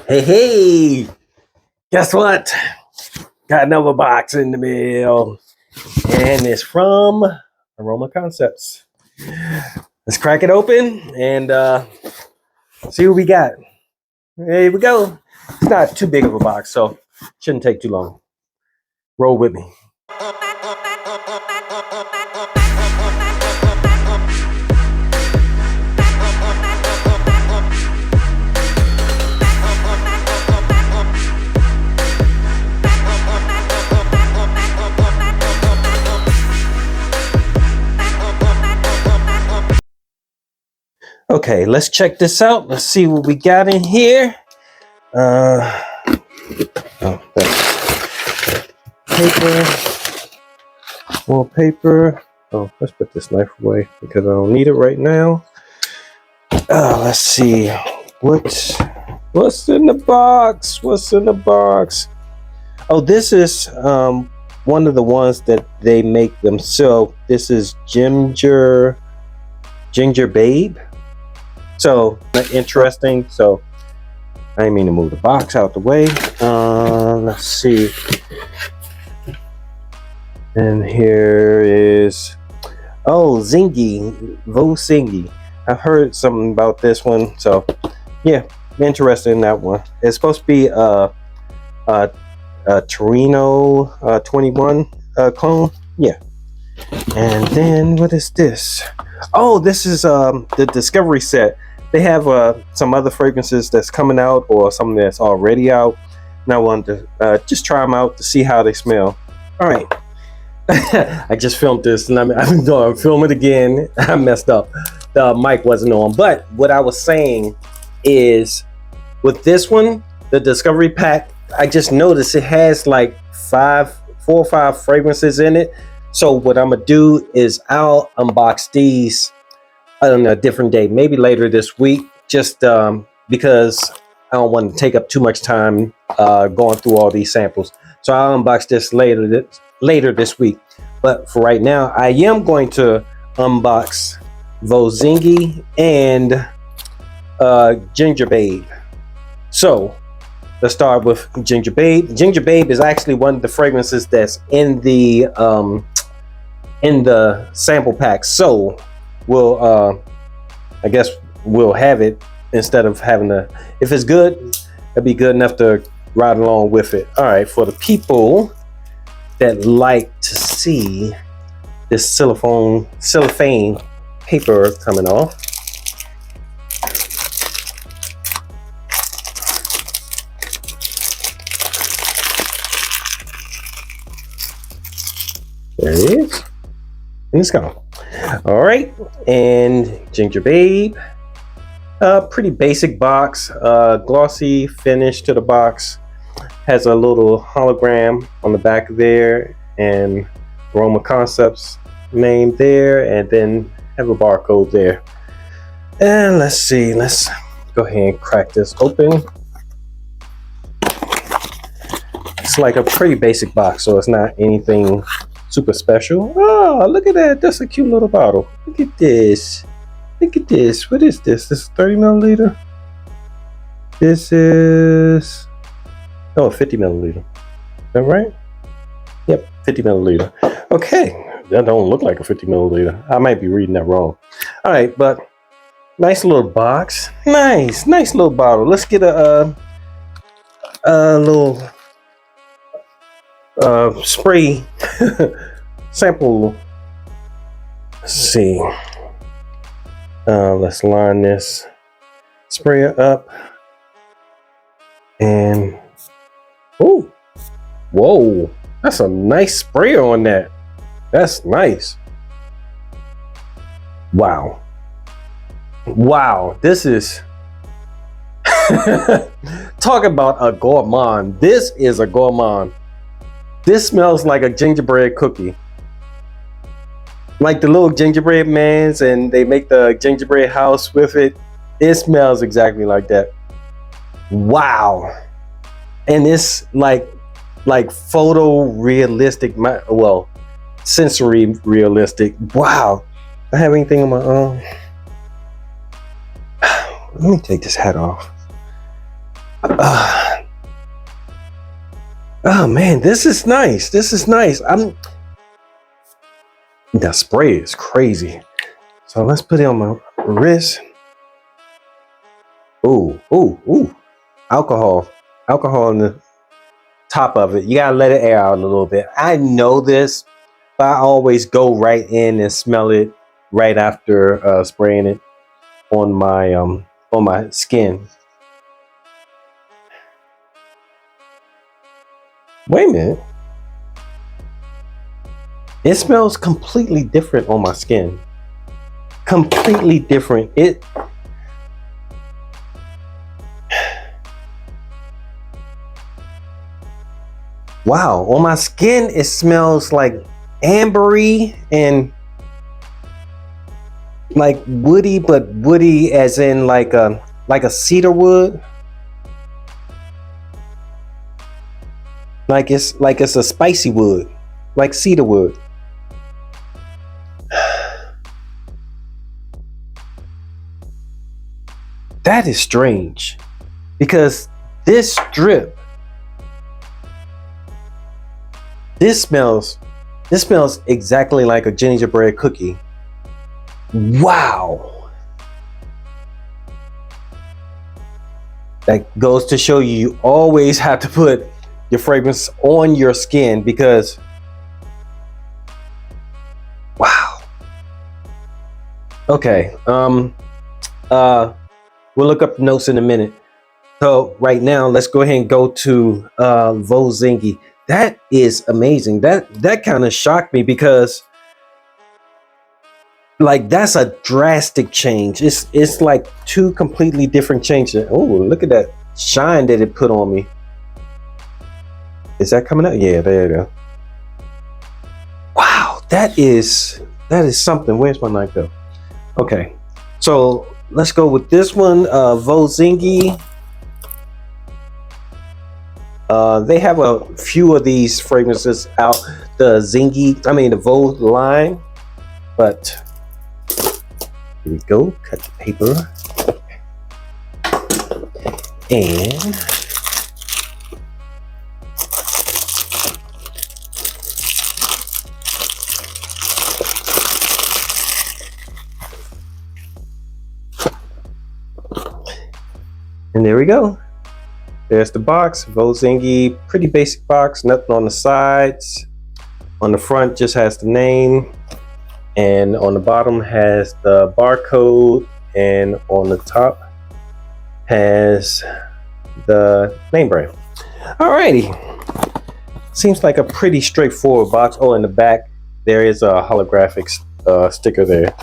Hey, guess what? Got another box in the mail, and it's from Aroma Concepts. Let's crack it open and see what we got. Here we go. It's not too big of a box, so shouldn't take too long. Roll with me. Okay, let's check this out. Let's see what we got in here. Paper, more paper. Oh, let's put this knife away because I don't need it right now. Let's see what's in the box. What's in the box? Oh, this is one of the ones that they make themselves. This is ginger babe. So interesting. So I didn't mean to move the box out the way. Let's see. And here is Voux Zingy. I've heard something about this one, so yeah, interested in that one. It's supposed to be a Torino 21 clone. Yeah. And then what is this? Oh, this is the Discovery set. They have some other fragrances that's coming out or something that's already out. And I wanted to just try them out to see how they smell. All right. I just filmed this and I'm going to film it again. I messed up. The mic wasn't on. But what I was saying is with this one, the Discovery pack, I just noticed it has like 4 or 5 fragrances in it. So what I'm going to do is I'll unbox these on a different day, maybe later this week, just because I don't want to take up too much time going through all these samples. So I'll unbox this later this week. But for right now, I am going to unbox Voux Zingy and Ginger Babe. So let's start with Ginger Babe. Ginger Babe is actually one of the fragrances that's in the sample pack. So we'll I guess we'll have it instead of having to, if it's good, it'll be good enough to ride along with it. All right, for the people that like to see this cellophane paper coming off. There it is. And it's gone. All right, and Ginger Babe. Pretty basic box, glossy finish to the box. Has a little hologram on the back there and Aroma Concepts name there, and then have a barcode there. And let's see, let's go ahead and crack this open. It's like a pretty basic box, so it's not anything super special. Oh, look at that. That's a cute little bottle. Look at this. Look at this. What is this? This is 30 milliliter. This is 50 milliliter. Is that right? Yep, 50 milliliter. Okay, that don't look like a 50 milliliter. I might be reading that wrong. All right, but nice little box. Nice little bottle. Let's get a little spray sample. Let's see. Let's line this sprayer up and whoa, that's a nice sprayer on that. That's nice. Wow, this is talk about a gourmand. This is a gourmand. This smells like a gingerbread cookie, like the little gingerbread mans, and they make the gingerbread house with it. It smells exactly like that. Wow. And it's like photo realistic, well, sensory realistic. Wow. I have anything on my own. Let me take this hat off. Oh man, this is nice. This is nice. The spray is crazy. So let's put it on my wrist. Ooh, ooh, ooh. Alcohol. Alcohol on the top of it. You gotta let it air out a little bit. I know this, but I always go right in and smell it right after spraying it on my skin. Wait a minute. It smells completely different on my skin. Completely different. Wow, on my skin it smells like ambery and like woody, but woody as in like a cedar wood. Like it's a spicy wood, like cedar wood. That is strange because this strip, this smells exactly like a gingerbread cookie. Wow. That goes to show you always have to put your fragrance on your skin because wow. Okay. We'll look up the notes in a minute. So right now, let's go ahead and go to Voux Zingy. That is amazing. That kind of shocked me because like that's a drastic change. It's like two completely different changes. Oh, look at that shine that it put on me. Is that coming out? Yeah, there you go. Wow, that is something. Where's my knife go? Okay, so let's go with this one, Voux Zingy. They have a few of these fragrances out, the Voux line, but here we go. Cut the paper and there we go. There's the box, Voux Zingy, pretty basic box, nothing on the sides. On the front just has the name, and on the bottom has the barcode, and on the top has the name brand. Alrighty, seems like a pretty straightforward box. Oh, in the back there is a holographic sticker there.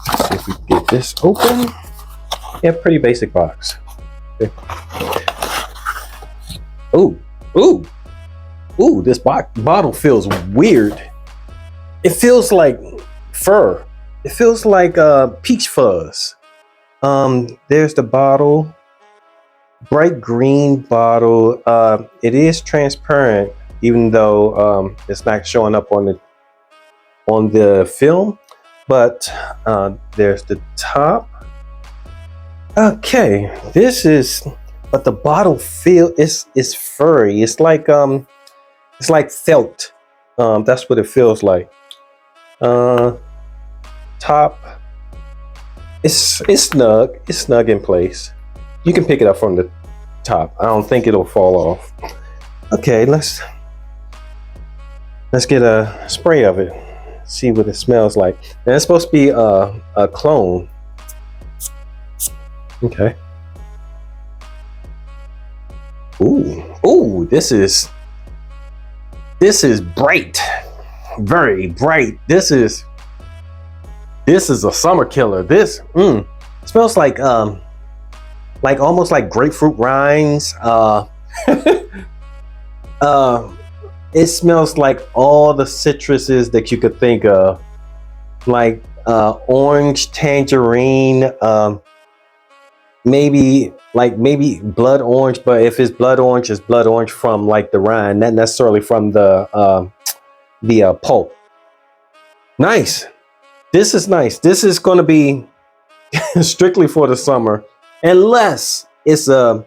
Let's see if we can get this open. Yeah, pretty basic box. Okay. Ooh, ooh, ooh, this bottle feels weird. It feels like fur. It feels like peach fuzz. There's the bottle, bright green bottle. It is transparent, even though it's not showing up on the film. But there's the top. Okay, but the bottle is furry. It's like felt. That's what it feels like. Top. It's snug. It's snug in place. You can pick it up from the top. I don't think it'll fall off. Okay, let's get a spray of it. See what it smells like. And it's supposed to be a clone. Okay. Ooh, this is bright, very bright. This is a summer killer. This smells like almost like grapefruit rinds. It smells like all the citruses that you could think of, like orange, tangerine, maybe blood orange, but if it's blood orange, it's blood orange from like the rind, not necessarily from the pulp. Nice. This is nice. This is going to be strictly for the summer, unless it's a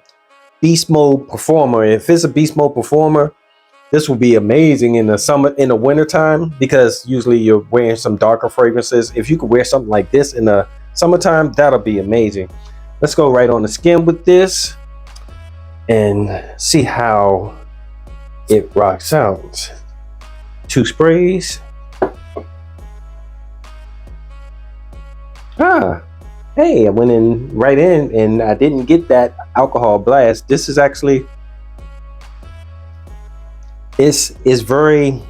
beast mode performer. If it's a beast mode performer, This will be amazing in the summer, in the winter time, because usually you're wearing some darker fragrances. If you could wear something like this in the summertime, that'll be amazing. Let's go right on the skin with this and see how it rocks out. 2 sprays. Hey, I went in right in and I didn't get that alcohol blast. This is actually, it's very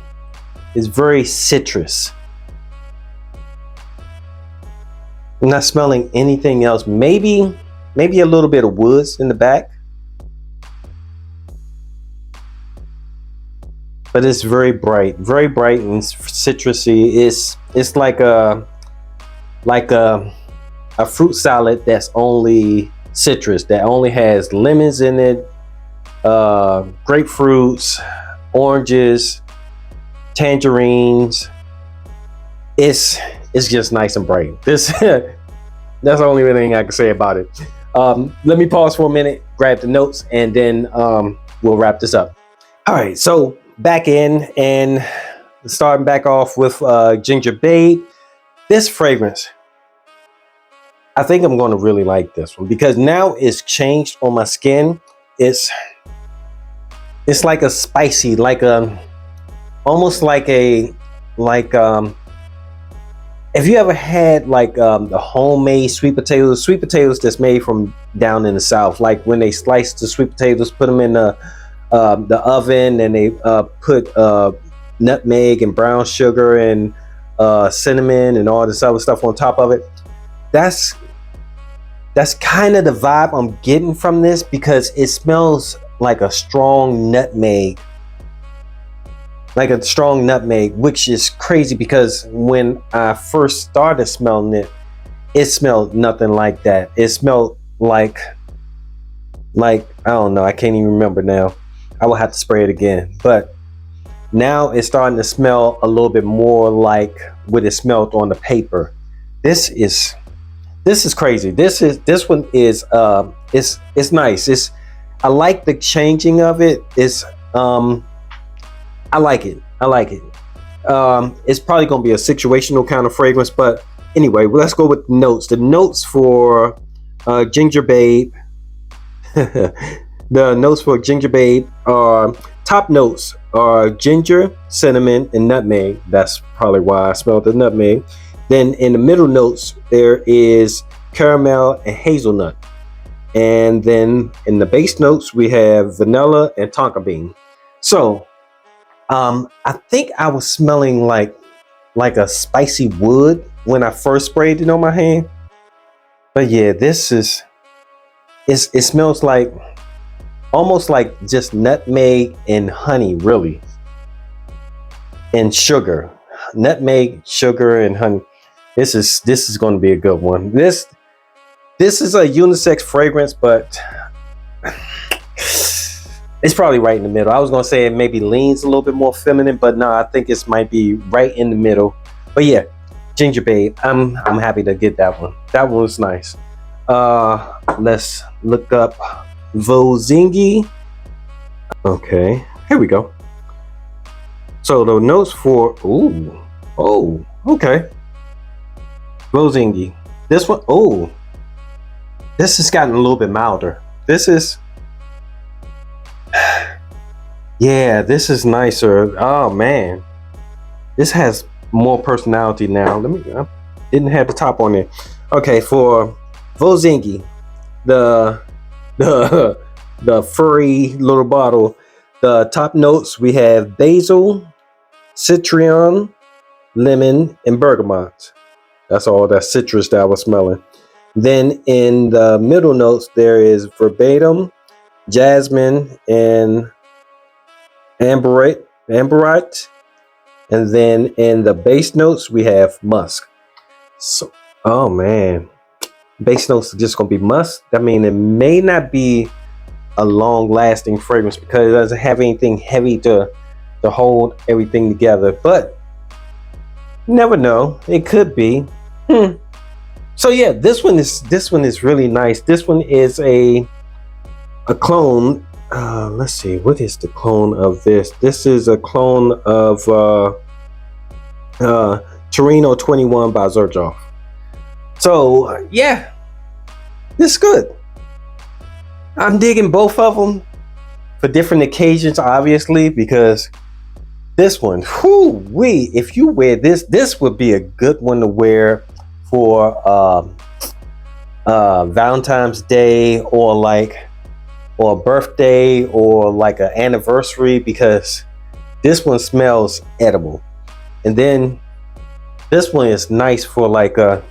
citrus. I'm not smelling anything else. Maybe a little bit of woods in the back, but it's very bright and citrusy. It's like a fruit salad that's only citrus, that only has lemons in it, grapefruits, oranges, tangerines. It's just nice and bright. This that's the only thing I can say about it. Let me pause for a minute, grab the notes, and then we'll wrap this up. All right, so back in and starting back off with Ginger Babe. This fragrance, I think I'm going to really like this one because now it's changed on my skin. It's like a spicy, almost like if you ever had like the homemade sweet potatoes that's made from down in the South, like when they slice the sweet potatoes, put them in the oven, and they put nutmeg and brown sugar and cinnamon and all this other stuff on top of it. That's kind of the vibe I'm getting from this, because it smells like a strong nutmeg. Which is crazy because when I first started smelling it, it smelled nothing like that. It smelled like I don't know, I can't even remember now. I will have to spray it again. But now it's starting to smell a little bit more like what it smelled on the paper. This is crazy. This one is it's nice. I like the changing of it. I like it. It's probably gonna be a situational kind of fragrance, but anyway, let's go with the notes. The notes for Ginger Babe. The notes for Ginger Babe are, top notes are ginger, cinnamon, and nutmeg. That's probably why I smelled the nutmeg. Then in the middle notes, there is caramel and hazelnut. And then in the base notes, we have vanilla and tonka bean. So I think I was smelling like a spicy wood when I first sprayed it on my hand. But yeah, it smells like almost like just nutmeg and honey, really. And sugar. Nutmeg, sugar, and honey. This is going to be a good one. This is a unisex fragrance, but it's probably right in the middle. I was going to say it maybe leans a little bit more feminine, but no, I think it might be right in the middle. But yeah, Ginger Babe, I'm happy to get that one. That one was nice. Let's look up Voux Zingy. Okay, here we go. So the notes for okay. Voux Zingy. This one, this has gotten a little bit milder. This is, yeah, this is nicer. Oh man, this has more personality now. I didn't have the top on it. Okay, for Voux Zingy, the furry little bottle, the top notes we have basil, citron, lemon, and bergamot. That's all that citrus that I was smelling. Then in the middle notes, there is verbatim, jasmine, and amberite. And then in the base notes, we have musk. So, oh man, base notes are just gonna be musk. I mean, it may not be a long-lasting fragrance because it doesn't have anything heavy to hold everything together. But you never know, it could be. So yeah, this one is really nice. This one is a clone let's see, what is the clone of this? This is a clone of Torino 21 by Zerjoff. So yeah, this is good. I'm digging both of them for different occasions, obviously, because this one, whoo-wee, if you wear this, this would be a good one to wear for Valentine's Day, or a birthday, or like an anniversary, because this one smells edible. And then this one is nice for like a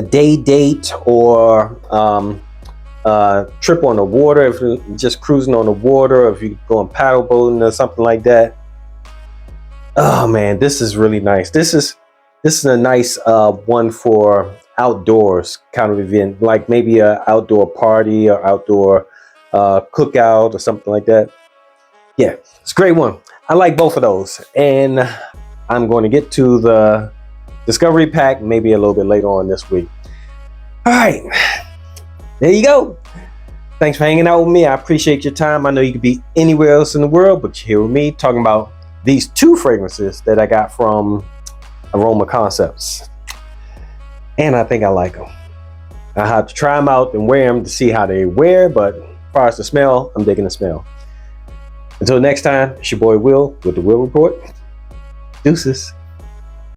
day date, or trip on the water, if you're just cruising on the water, or if you're going paddle boating or something like that. Oh man, this is really nice. This is a nice one for outdoors kind of event, like maybe a outdoor party or outdoor cookout or something like that. Yeah, it's a great one. I like both of those, and I'm going to get to the discovery pack maybe a little bit later on this week. All right, there you go. Thanks for hanging out with me. I appreciate your time. I know you could be anywhere else in the world, but you're here with me talking about these two fragrances that I got from Aroma Concepts, and I think I like them. I have to try them out and wear them to see how they wear, but as far as the smell, I'm digging the smell. Until next time, it's your boy Will with the Will Report. Deuces.